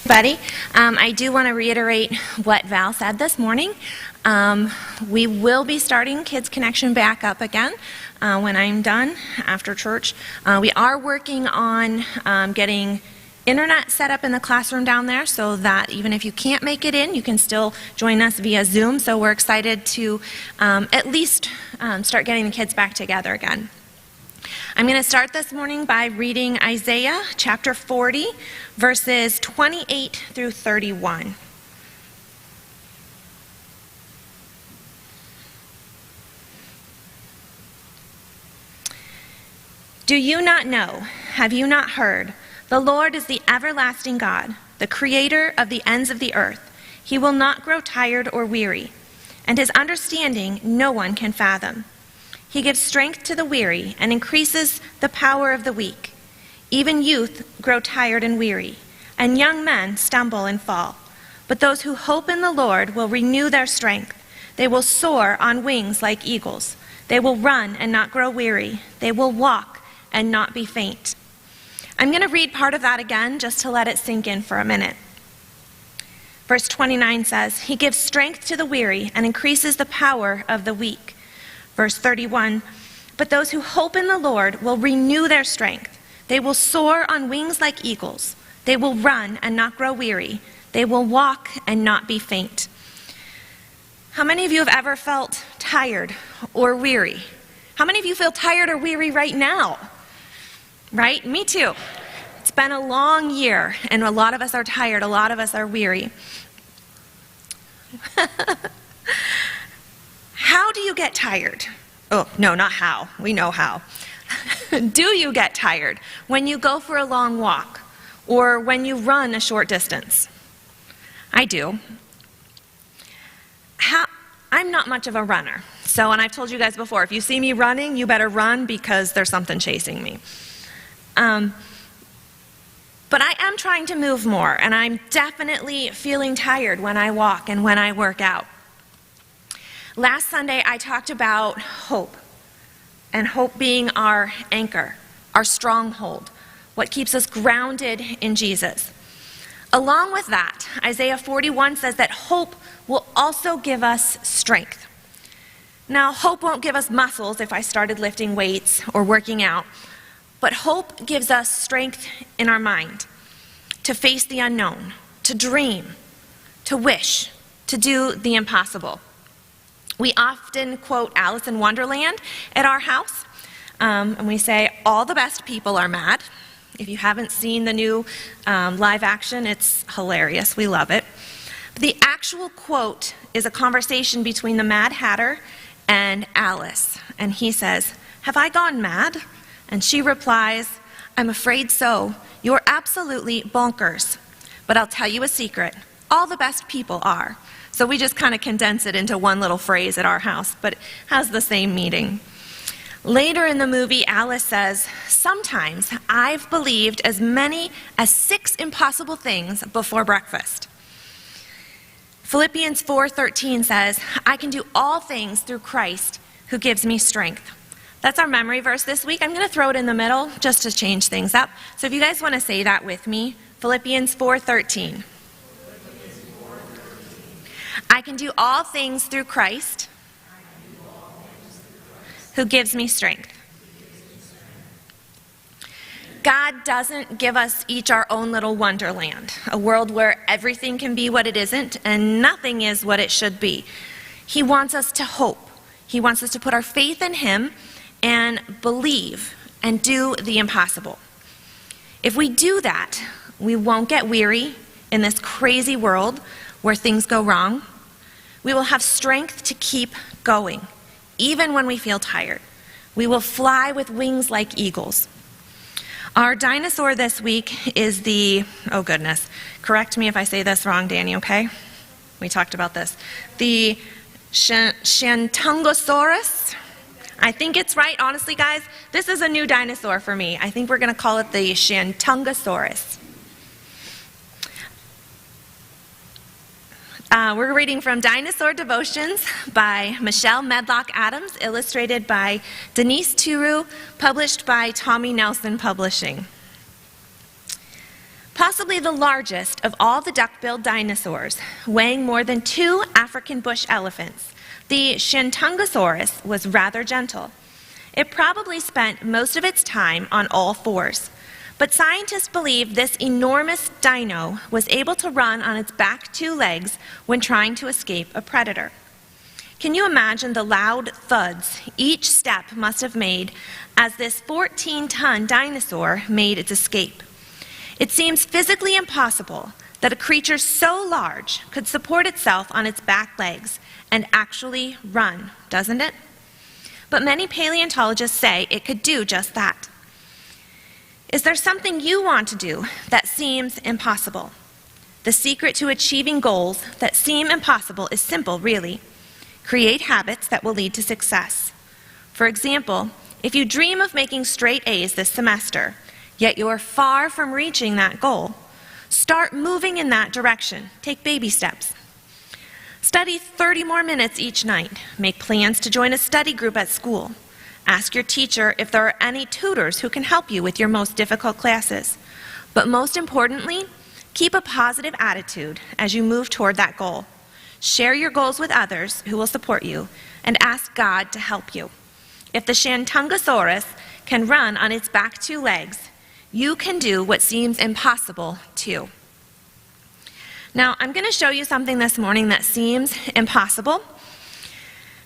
Buddy, I do want to reiterate what Val said this morning. We will be starting Kids Connection back up again when I'm done after church. We are working on getting internet set up in the classroom down there so that even if you can't make it in, you can still join us via Zoom. So we're excited to at least start getting the kids back together again. I'm going to start this morning by reading Isaiah chapter 40, verses 28 through 31. Do you not know? Have you not heard? The Lord is the everlasting God, the creator of the ends of the earth. He will not grow tired or weary, and his understanding no one can fathom. He gives strength to the weary and increases the power of the weak. Even youth grow tired and weary, and young men stumble and fall. But those who hope in the Lord will renew their strength. They will soar on wings like eagles. They will run and not grow weary. They will walk and not be faint. I'm going to read part of that again just to let it sink in for a minute. Verse 29 says, He gives strength to the weary and increases the power of the weak. Verse 31, but those who hope in the Lord will renew their strength. They will soar on wings like eagles. They will run and not grow weary. They will walk and not be faint. How many of you have ever felt tired or weary? How many of you feel tired or weary right now? Right? Me too. It's been a long year, and a lot of us are tired. A lot of us are weary. How do you get tired? Oh, no, not how. We know how. Do you get tired when you go for a long walk or when you run a short distance? I do. I'm not much of a runner. So, and I've told you guys before, if you see me running, you better run because there's something chasing me. But I am trying to move more, and I'm definitely feeling tired when I walk and when I work out. Last Sunday, I talked about hope, and hope being our anchor, our stronghold, what keeps us grounded in Jesus. Along with that, Isaiah 41 says that hope will also give us strength. Now, hope won't give us muscles if I started lifting weights or working out, but hope gives us strength in our mind to face the unknown, to dream, to wish, to do the impossible. We often quote Alice in Wonderland at our house, and we say, all the best people are mad. If you haven't seen the new live action, it's hilarious. We love it. But the actual quote is a conversation between the Mad Hatter and Alice. And he says, have I gone mad? And she replies, I'm afraid so. You're absolutely bonkers. But I'll tell you a secret. All the best people are. So we just kind of condense it into one little phrase at our house, but it has the same meaning. Later in the movie, Alice says, sometimes I've believed as many as 6 impossible things before breakfast. Philippians 4:13 says, I can do all things through Christ who gives me strength. That's our memory verse this week. I'm going to throw it in the middle just to change things up. So if you guys want to say that with me, Philippians 4:13. I can do all things through Christ who gives me strength. God doesn't give us each our own little wonderland, a world where everything can be what it isn't and nothing is what it should be. He wants us to hope. He wants us to put our faith in Him and believe and do the impossible. If we do that, we won't get weary in this crazy world where things go wrong. We will have strength to keep going, even when we feel tired. We will fly with wings like eagles. Our dinosaur this week is oh goodness, correct me if I say this wrong, Danny, okay? We talked about this. The Chantangosaurus. I think it's right. Honestly, guys, this is a new dinosaur for me. I think we're going to call it the Chantangosaurus. We're reading from Dinosaur Devotions by Michelle Medlock Adams, illustrated by Denise Turu, published by Tommy Nelson Publishing. possibly the largest of all the duck-billed dinosaurs, weighing more than 2 African bush elephants. The Chantangosaurus was rather gentle. It probably spent most of its time on all fours. But scientists believe this enormous dino was able to run on its back 2 legs when trying to escape a predator. Can you imagine the loud thuds each step must have made as this 14-ton dinosaur made its escape? It seems physically impossible that a creature so large could support itself on its back legs and actually run, doesn't it? But many paleontologists say it could do just that. Is there something you want to do that seems impossible? The secret to achieving goals that seem impossible is simple, really. Create habits that will lead to success. For example, if you dream of making straight A's this semester, yet you are far from reaching that goal, start moving in that direction. Take baby steps. Study 30 more minutes each night. Make plans to join a study group at school. Ask your teacher if there are any tutors who can help you with your most difficult classes. But most importantly, keep a positive attitude as you move toward that goal. Share your goals with others who will support you, and ask God to help you. If the Chantangosaurus can run on its back 2 legs, you can do what seems impossible too. Now, I'm going to show you something this morning that seems impossible.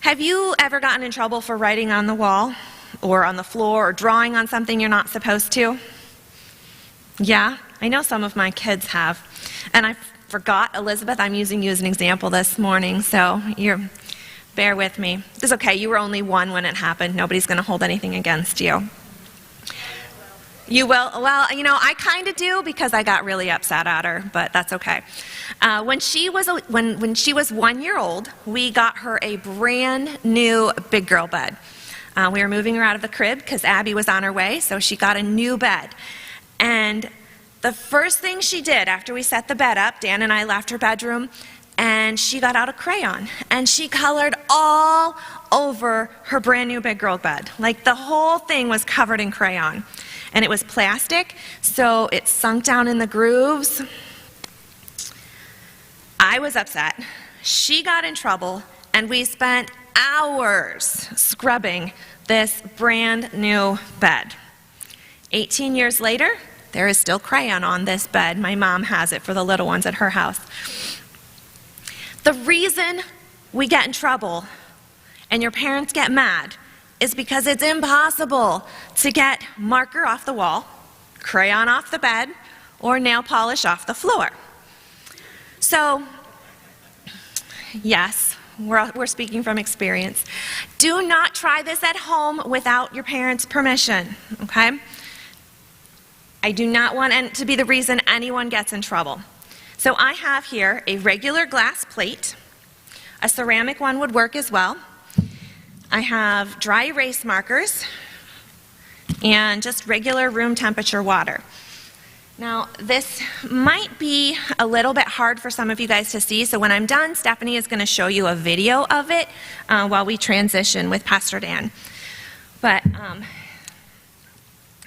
Have you ever gotten in trouble for writing on the wall or on the floor or drawing on something you're not supposed to? Yeah, I know some of my kids have. And I forgot, Elizabeth, I'm using you as an example this morning, so bear with me. It's okay, you were only 1 when it happened. Nobody's going to hold anything against you. You will? Well, I kind of do because I got really upset at her, but that's okay. When she was 1 year old, we got her a brand new big girl bed. We were moving her out of the crib because Abby was on her way, so she got a new bed. And the first thing she did after we set the bed up, Dan and I left her bedroom, and she got out a crayon, and she colored all over her brand new big girl bed. Like the whole thing was covered in crayon. And it was plastic, so it sunk down in the grooves. I was upset. She got in trouble, and we spent hours scrubbing this brand new bed. 18 years later, there is still crayon on this bed. My mom has it for the little ones at her house. The reason we get in trouble and your parents get mad is because it's impossible to get marker off the wall, crayon off the bed, or nail polish off the floor. So, yes, we're speaking from experience. Do not try this at home without your parents' permission, okay? I do not want it to be the reason anyone gets in trouble. So I have here a regular glass plate. A ceramic one would work as well. I have dry erase markers and just regular room temperature water. Now, this might be a little bit hard for some of you guys to see, so when I'm done, Stephanie is going to show you a video of it while we transition with Pastor Dan. But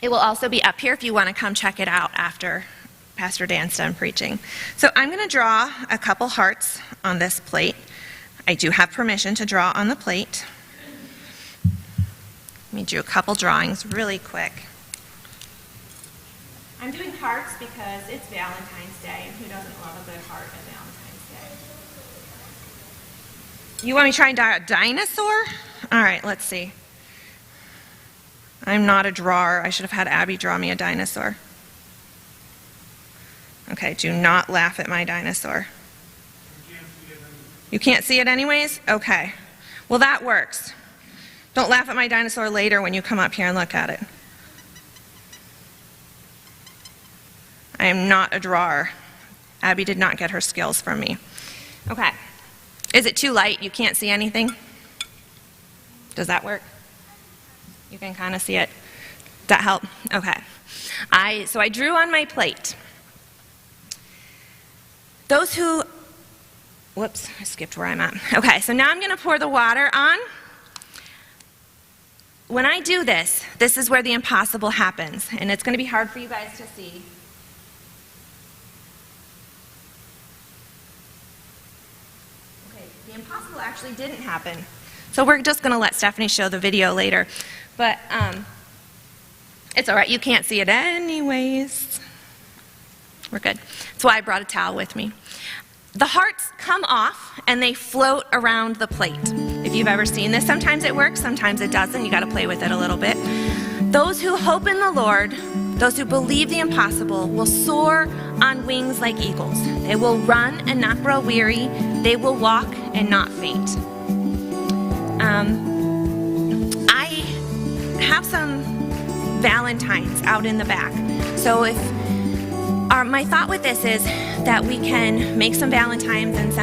it will also be up here if you want to come check it out after Pastor Dan's done preaching. So I'm going to draw a couple hearts on this plate. I do have permission to draw on the plate. Let me do a couple drawings really quick. I'm doing hearts because it's Valentine's Day, and who doesn't love a good heart at Valentine's Day? You want me to try and draw a dinosaur? All right, let's see. I'm not a drawer. I should have had Abby draw me a dinosaur. Okay, do not laugh at my dinosaur. You can't see it anyways? Okay. Well, that works. Don't laugh at my dinosaur later when you come up here and look at it. I am not a drawer. Abby did not get her skills from me. Okay. Is it too light? You can't see anything? Does that work? You can kind of see it. Does that help? Okay. So I drew on my plate. Those who, whoops, I skipped where I'm at. Okay, so now I'm going to pour the water on. When I do this, this is where the impossible happens, and it's going to be hard for you guys to see. the impossible actually didn't happen. So we're just going to let Stephanie show the video later. But it's all right. You can't see it anyways. We're good. That's why I brought a towel with me. The hearts come off and they float around the plate. If you've ever seen this, sometimes it works, sometimes it doesn't. You got to play with it a little bit. Those who hope in the Lord, those who believe the impossible, will soar on wings like eagles. They will run and not grow weary. They will walk and not faint. I have some Valentines out in the back. So my thought with this is that we can make some Valentines and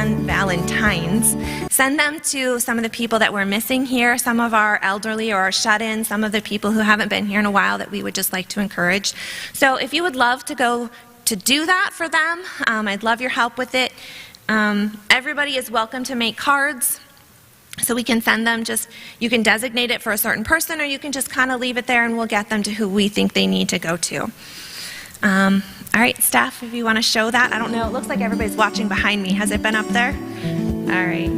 send them to some of the people that we're missing here, some of our elderly or our shut-ins, some of the people who haven't been here in a while that we would just like to encourage. So if you would love to go to do that for them, I'd love your help with it. Everybody is welcome to make cards. So we can send them you can designate it for a certain person, or you can just kind of leave it there and we'll get them to who we think they need to go to. All right, Steph, if you want to show that. I don't know, it looks like everybody's watching behind me. Has it been up there? All right.